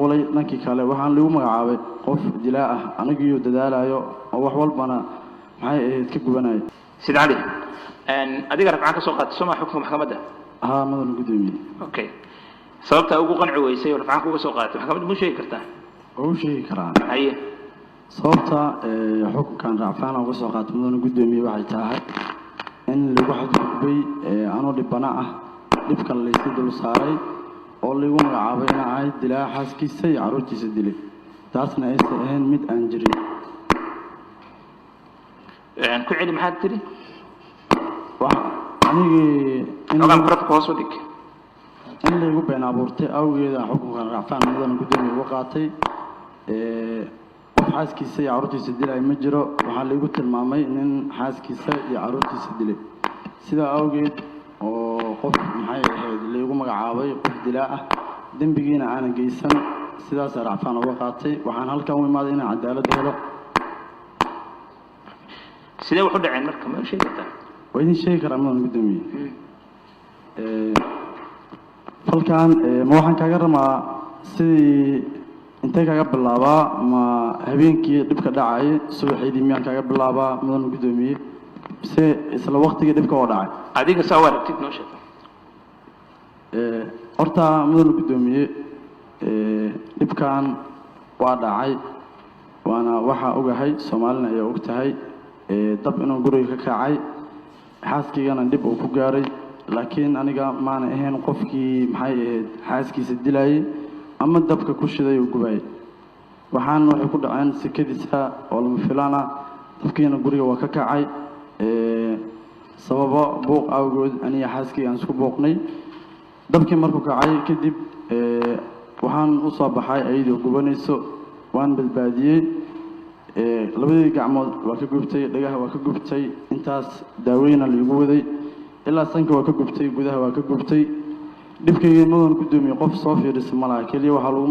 mashquulay dhankii kale waxaan lagu magacaabay qof dilaa ah anigiyo dadaalayo oo wax walbana maxay ahayd ka gubanay سيد علي adiga rafcaan ka soo qaatay Soomaa xukunka maxkamadda mudan gudoomiye okay sababta ugu qanci weysay rafcaan uga soo qaatay maxkamadda ma sheegi kartaa oo sheegi karaan haye sababta xukunkan rafcaan uga soo qaatay mudan gudoomiye waxay tahay in lagu xadgudbay anoo dhibana ah dhibkan la isku dul saaray oo lagu magacaabay in ay dilaa xaaskiisa iyo caruurtiisa dilay taasna ay ahayn mid aan jirin ku celi maxaad tiri anigi in aan baraf ku soo dhig in lagu been abuurtay awgeeda xukunkan rafcaan mudan gudoomiye uga qaatay xaaskiisa iyo caruurtiisa dilay ma jiro waxa lagu tilmaamay in xaaskiisa iyo caruurtiisa dilay sida awgeed oo qof maxay ahayd lagu magacaabay qof dilaa ah dambigiina aan geysan sidaas rafcaan uga qaatay waxaan halkan u imaaday in cadaalad helo sidee wuxuu dhacay marka ma sheegi kartaa وين شيء كرام من قدامي فالكان ما واحد كجرا ما سي أنت كجرا باللعبة ما هبين كي دبك داعي سوي حيدي ميان كجرا باللعبة من قدامي بس إسلا وقت كي دبك وداعي هذيك سوار تيت نوشة أرتا من قدامي دبكان وداعي وأنا وحى أوجهي سومالنا يا أوجتهي طب إنه جوري كعاي xaaskigana dib uu ku gaaray laakiin aniga maana ahayn qofkii maxay ahayd xaaskiisa dilayay ama dabka ku shiday uu gubay waxaan waxay ku dhaceen sikadiisa oo lama filaan ah dabkiina guriga waa ka kacay sababo buuq awgood aniga xaaskii aan isku booqnay dabkii markuu kacay kadib waxaan u soo baxay ayadoo gubanayso waan badbaadiyay labadii gacmood waa ka gubtay dhagaha waa ka gubtay intaas daaweyna lagu waday ilaa sanka waa ka gubtay gudaha waa ka gubtay dhibkayga mudan gudoomiye qof soo fiirisay malaha kaliya waxa lagu